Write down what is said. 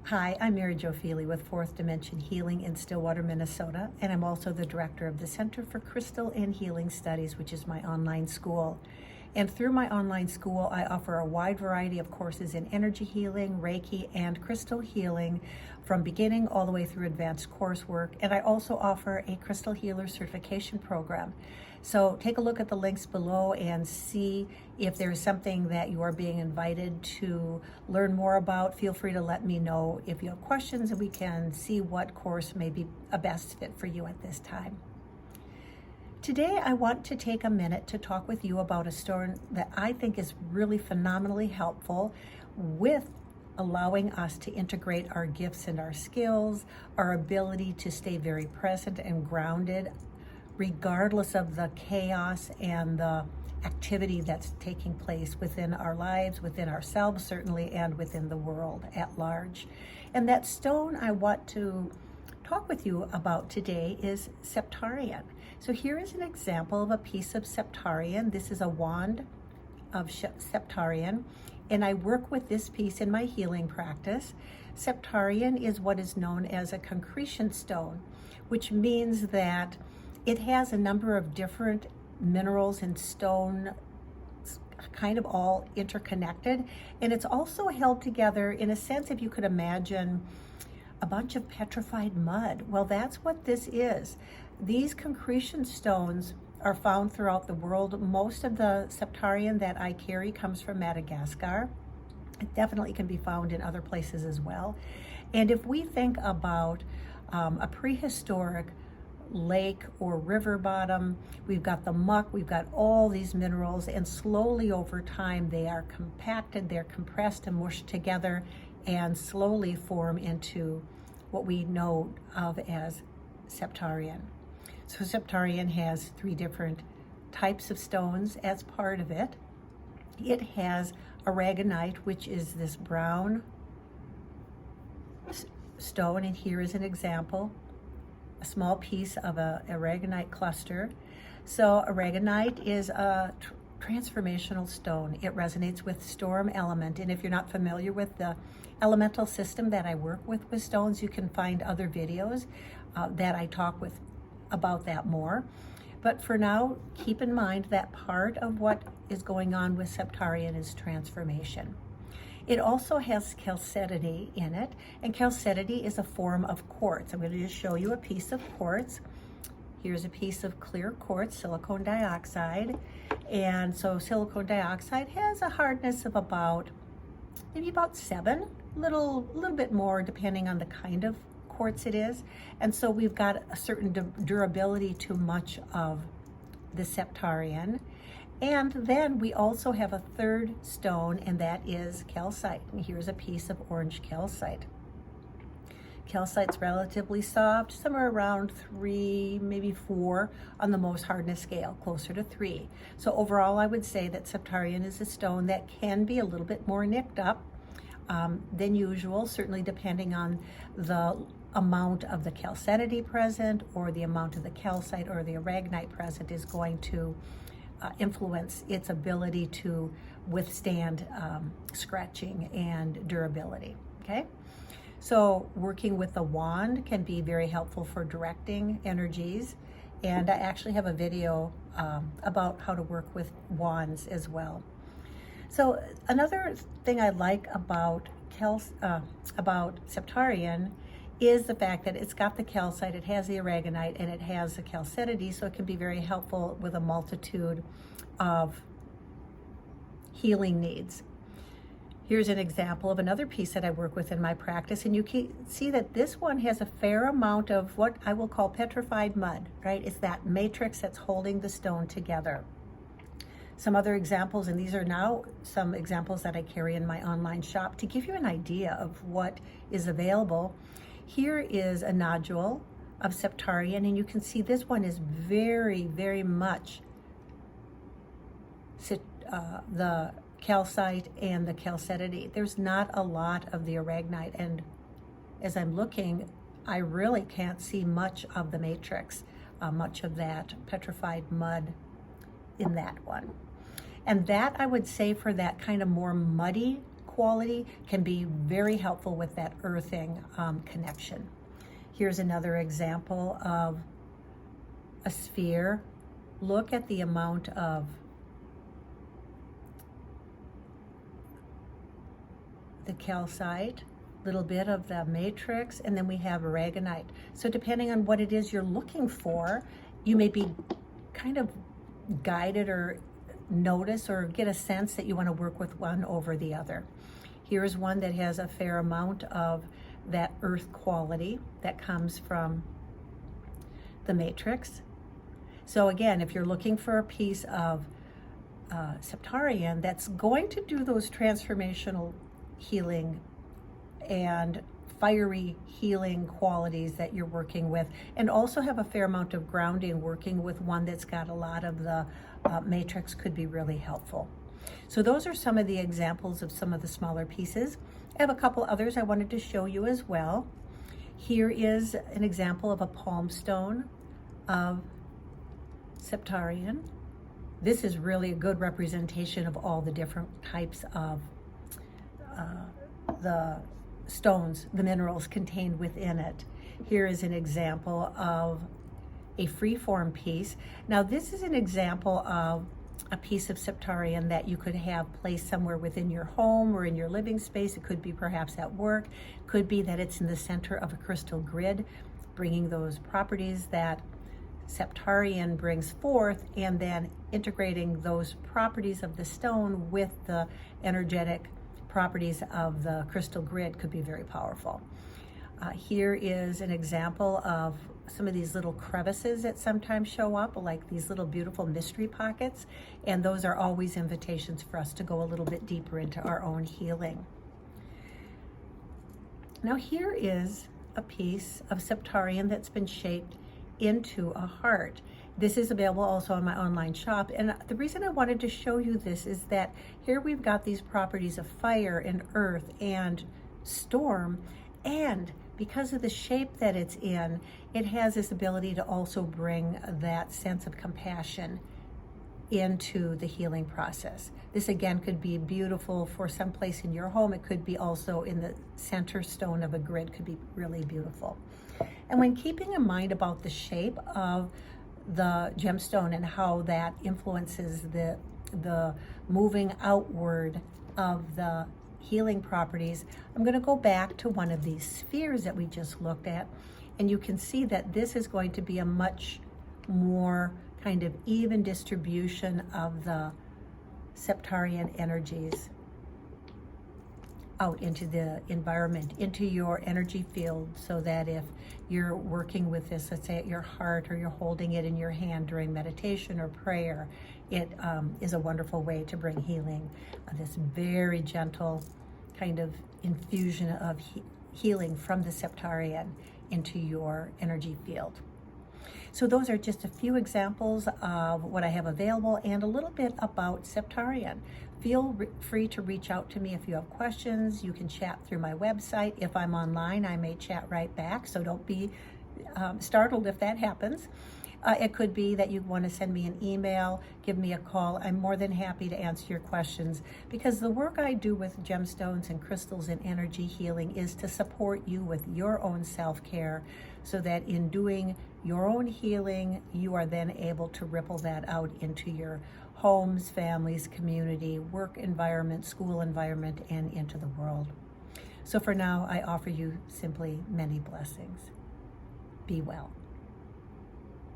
Hi, I'm maryjo with Fourth Dimension Healing in Stillwater, Minnesota, and I'm also the director of the Center for Crystal and Healing Studies, which is my online school. And through my online school, I offer a wide variety of courses in energy healing, Reiki, and crystal healing from beginning all the way through advanced coursework. And I also offer a crystal healer certification program. So take a look at the links below and see if there's something that you are being invited to learn more about. Feel free to let me know if you have questions, and we can see what course may be a best fit for you at this time. Today, I want to take a minute to talk with you about a stone that I think is really phenomenally helpful with allowing us to integrate our gifts and our skills, our ability to stay very present and grounded, regardless of the chaos and the activity that's taking place within our lives, within ourselves certainly, and within the world at large. And that stone I want to talk with you about today is Septarian. So here is an example of a piece of Septarian. This is a wand of Septarian, and I work with this piece in my healing practice. Septarian is what is known as a concretion stone, which means that it has a number of different minerals and stone kind of all interconnected, and it's also held together in a sense, if you could imagine a bunch of petrified mud. Well, that's what this is. These concretion stones are found throughout the world. Most of the Septarian that I carry comes from Madagascar. It definitely can be found in other places as well. And if we think about a prehistoric lake or river bottom, we've got the muck, we've got all these minerals, and slowly over time they are compacted, they're compressed and mushed together and slowly form into what we know of as Septarian. So Septarian has 3 different types of stones as part of it. It has Aragonite, which is this brown stone, and here is an example, a small piece of a Aragonite cluster. So Aragonite is a transformational stone. It resonates with storm element, and if you're not familiar with the elemental system that I work with stones, you can find other videos that I talk about that more. But for now, keep in mind that part of what is going on with Septarian is transformation. It also has Chalcedony in it, and Chalcedony is a form of quartz. I'm going to just show you a piece of quartz. Here's a piece of clear quartz, silicon dioxide. And so silicon dioxide has a hardness of maybe about 7, a little bit more depending on the kind of quartz it is. And so we've got a certain durability to much of the Septarian. And then we also have a third stone, and that is calcite. And here's a piece of orange calcite. Calcite's relatively soft, somewhere around 3, maybe 4 on the most hardness scale, closer to 3. So overall, I would say that Septarian is a stone that can be a little bit more nicked up than usual, certainly depending on the amount of the chalcedony present, or the amount of the calcite or the aragonite present is going to influence its ability to withstand scratching and durability, okay? So working with the wand can be very helpful for directing energies, and I actually have a video about how to work with wands as well. So another thing I like about Septarian is the fact that it's got the calcite, it has the aragonite, and it has the chalcedony, so it can be very helpful with a multitude of healing needs. Here's an example of another piece that I work with in my practice, and you can see that this one has a fair amount of what I will call petrified mud, right? It's that matrix that's holding the stone together. Some other examples, and these are now some examples that I carry in my online shop to give you an idea of what is available. Here is a nodule of Septarian, and you can see this one is very, very much the calcite and the chalcedony. There's not a lot of the aragonite, and as I'm looking, I really can't see much of the matrix, much of that petrified mud in that one. And that, I would say, for that kind of more muddy quality can be very helpful with that earthing connection. Here's another example of a sphere. Look at the amount of the calcite, little bit of the matrix, and then we have Aragonite. So depending on what it is you're looking for, you may be kind of guided or notice or get a sense that you want to work with one over the other. Here's one that has a fair amount of that earth quality that comes from the matrix. So again, if you're looking for a piece of Septarian that's going to do those transformational healing and fiery healing qualities that you're working with, and also have a fair amount of grounding, working with one that's got a lot of the matrix could be really helpful. So those are some of the examples of some of the smaller pieces. I have a couple others I wanted to show you as well. Here is an example of a palm stone of Septarian. This is really a good representation of all the different types of the stones, the minerals contained within it. Here is an example of a freeform piece. Now this is an example of a piece of Septarian that you could have placed somewhere within your home or in your living space. It could be perhaps at work, could be that it's in the center of a crystal grid, bringing those properties that Septarian brings forth, and then integrating those properties of the stone with the energetic properties of the crystal grid could be very powerful. Here is an example of some of these little crevices that sometimes show up, like these little beautiful mystery pockets, and those are always invitations for us to go a little bit deeper into our own healing. Now here is a piece of Septarian that's been shaped into a heart. This is available also on my online shop, and the reason I wanted to show you this is that here we've got these properties of fire and earth and storm, and because of the shape that it's in, it has this ability to also bring that sense of compassion into the healing process. This again could be beautiful for some place in your home. It could be also in the center stone of a grid, could be really beautiful. And when keeping in mind about the shape of the gemstone and how that influences the moving outward of the healing properties, I'm going to go back to one of these spheres that we just looked at, and you can see that this is going to be a much more kind of even distribution of the Septarian energies out into the environment, into your energy field, so that if you're working with this, let's say at your heart, or you're holding it in your hand during meditation or prayer, it is a wonderful way to bring healing, this very gentle kind of infusion of healing from the Septarian into your energy field. So those are just a few examples of what I have available and a little bit about Septarian. Feel free to reach out to me if you have questions. You can chat through my website. If I'm online, I may chat right back, so don't be startled if that happens. It could be that you want to send me an email, give me a call. I'm more than happy to answer your questions, because the work I do with gemstones and crystals and energy healing is to support you with your own self-care, so that in doing your own healing, you are then able to ripple that out into your homes, families, community, work environment, school environment, and into the world. So for now, I offer you simply many blessings. Be well.